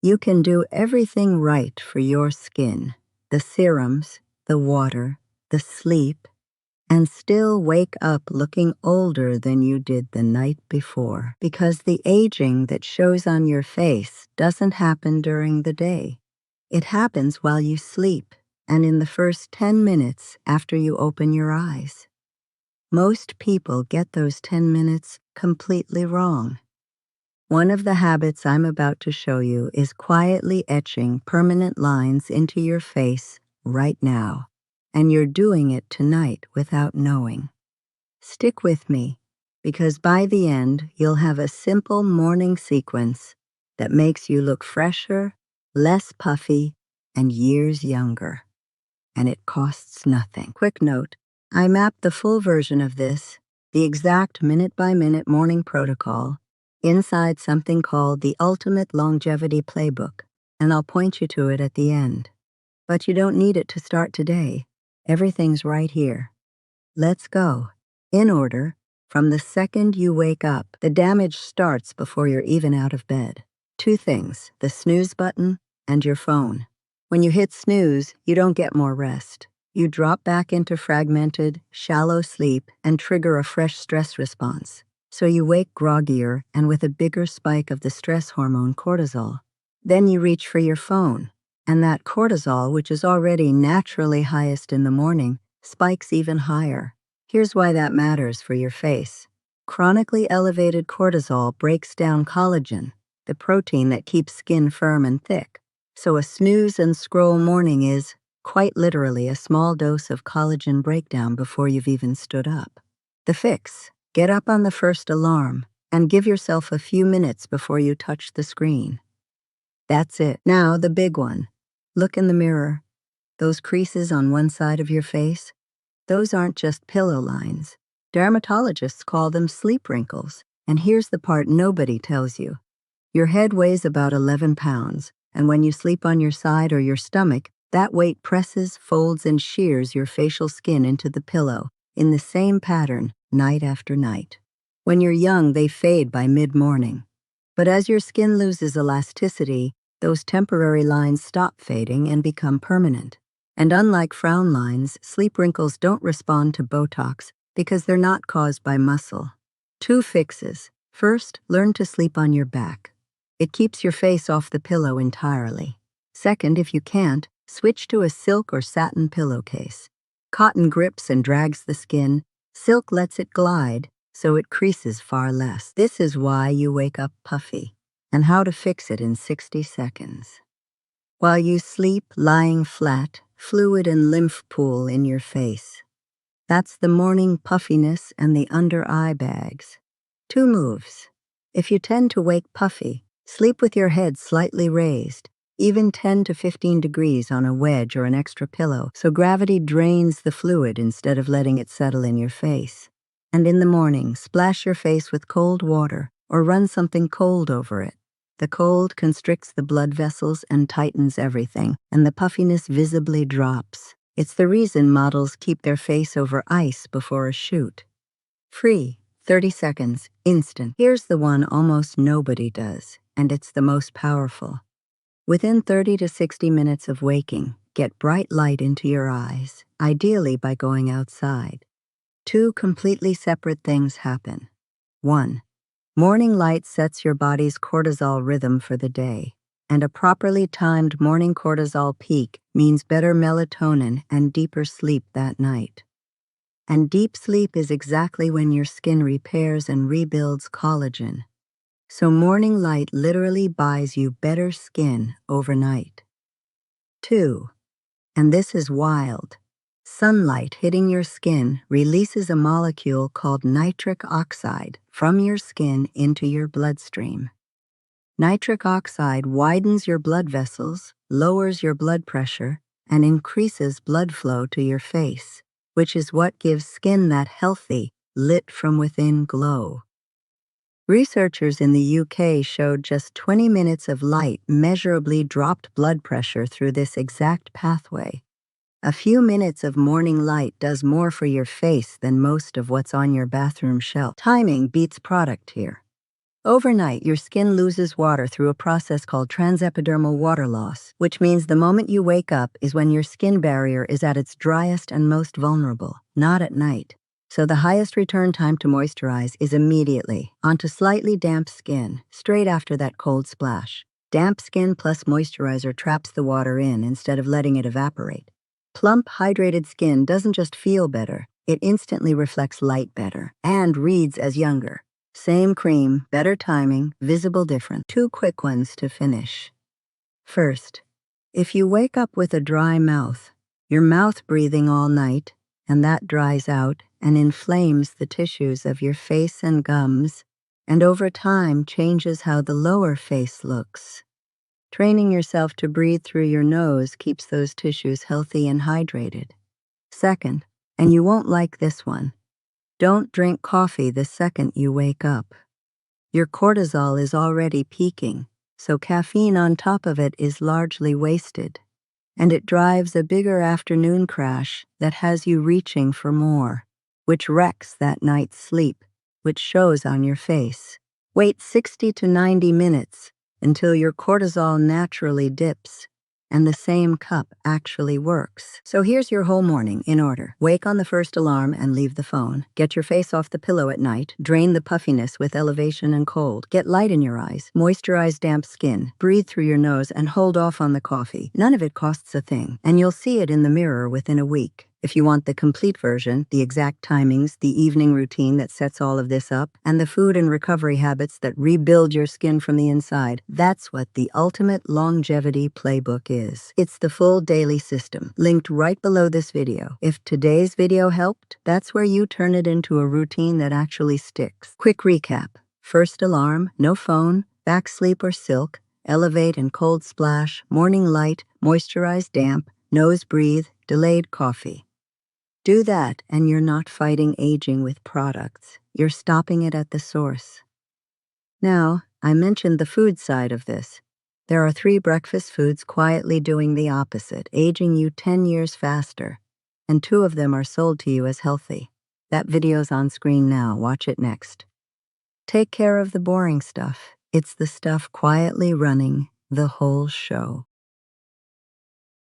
You can do everything right for your skin, the serums, the water, the sleep, and still wake up looking older than you did the night before, because the aging that shows on your face doesn't happen during the day. It happens while you sleep and in the first 10 minutes after you open your eyes. Most people get those 10 minutes completely wrong. One of the habits I'm about to show you is quietly etching permanent lines into your face right now, and you're doing it tonight without knowing. Stick with me, because by the end, you'll have a simple morning sequence that makes you look fresher, less puffy, and years younger. And it costs nothing. Quick note, I mapped the full version of this, the exact minute-by-minute morning protocol, inside something called the Ultimate Longevity Playbook, and I'll point you to it at the end. But you don't need it to start today. Everything's right here. Let's go. In order, from the second you wake up, the damage starts before you're even out of bed. Two things, the snooze button and your phone. When you hit snooze, you don't get more rest. You drop back into fragmented, shallow sleep and trigger a fresh stress response. So you wake groggier and with a bigger spike of the stress hormone cortisol. Then you reach for your phone, and that cortisol, which is already naturally highest in the morning, spikes even higher. Here's why that matters for your face. Chronically elevated cortisol breaks down collagen, the protein that keeps skin firm and thick. So a snooze and scroll morning is, quite literally, a small dose of collagen breakdown before you've even stood up. The fix: get up on the first alarm and give yourself a few minutes before you touch the screen. That's it. Now the big one. Look in the mirror. Those creases on one side of your face, those aren't just pillow lines. Dermatologists call them sleep wrinkles. And here's the part nobody tells you. Your head weighs about 11 pounds, and when you sleep on your side or your stomach, that weight presses, folds, and shears your facial skin into the pillow in the same pattern night after night. When you're young, they fade by mid-morning. But as your skin loses elasticity, those temporary lines stop fading and become permanent. And unlike frown lines, sleep wrinkles don't respond to Botox because they're not caused by muscle. Two fixes. First, learn to sleep on your back. It keeps your face off the pillow entirely. Second, if you can't, switch to a silk or satin pillowcase. Cotton grips and drags the skin. Silk lets it glide, so it creases far less. This is why you wake up puffy, and how to fix it in 60 seconds. While you sleep lying flat, fluid and lymph pool in your face. That's the morning puffiness and the under-eye bags. Two moves. If you tend to wake puffy, sleep with your head slightly raised, even 10 to 15 degrees on a wedge or an extra pillow, so gravity drains the fluid instead of letting it settle in your face. And in the morning, splash your face with cold water or run something cold over it. The cold constricts the blood vessels and tightens everything, and the puffiness visibly drops. It's the reason models keep their face over ice before a shoot. Free, 30 seconds, instant. Here's the one almost nobody does, and it's the most powerful. Within 30 to 60 minutes of waking, get bright light into your eyes, ideally by going outside. Two completely separate things happen. 1. Morning light sets your body's cortisol rhythm for the day, and a properly timed morning cortisol peak means better melatonin and deeper sleep that night. And deep sleep is exactly when your skin repairs and rebuilds collagen. So morning light literally buys you better skin overnight. 2. And this is wild. Sunlight hitting your skin releases a molecule called nitric oxide from your skin into your bloodstream. Nitric oxide widens your blood vessels, lowers your blood pressure, and increases blood flow to your face, which is what gives skin that healthy, lit from within glow. Researchers in the UK showed just 20 minutes of light measurably dropped blood pressure through this exact pathway. A few minutes of morning light does more for your face than most of what's on your bathroom shelf. Timing beats product here. Overnight, your skin loses water through a process called transepidermal water loss, which means the moment you wake up is when your skin barrier is at its driest and most vulnerable, not at night. So the highest return time to moisturize is immediately, onto slightly damp skin, straight after that cold splash. Damp skin plus moisturizer traps the water in instead of letting it evaporate. Plump, hydrated skin doesn't just feel better, it instantly reflects light better and reads as younger. Same cream, better timing, visible difference. 2 quick ones to finish. First, if you wake up with a dry mouth, your mouth breathing all night, and that dries out and inflames the tissues of your face and gums, and over time changes how the lower face looks. Training yourself to breathe through your nose keeps those tissues healthy and hydrated. Second, and you won't like this one, don't drink coffee the second you wake up. Your cortisol is already peaking, so caffeine on top of it is largely wasted, and it drives a bigger afternoon crash that has you reaching for more, which wrecks that night's sleep, which shows on your face. Wait 60 to 90 minutes until your cortisol naturally dips, and the same cup actually works. So here's your whole morning in order. Wake on the first alarm and leave the phone. Get your face off the pillow at night. Drain the puffiness with elevation and cold. Get light in your eyes. Moisturize damp skin. Breathe through your nose and hold off on the coffee. None of it costs a thing, and you'll see it in the mirror within a week. If you want the complete version, the exact timings, the evening routine that sets all of this up, and the food and recovery habits that rebuild your skin from the inside, that's what the ultimate longevity playbook is. It's the full daily system, linked right below this video. If today's video helped, that's where you turn it into a routine that actually sticks. Quick recap. First alarm, no phone, back sleep or silk, elevate and cold splash, morning light, moisturize damp, nose breathe, delayed coffee. Do that, and you're not fighting aging with products. You're stopping it at the source. Now, I mentioned the food side of this. There are 3 breakfast foods quietly doing the opposite, aging you 10 years faster, and 2 of them are sold to you as healthy. That video's on screen now. Watch it next. Take care of the boring stuff. It's the stuff quietly running the whole show.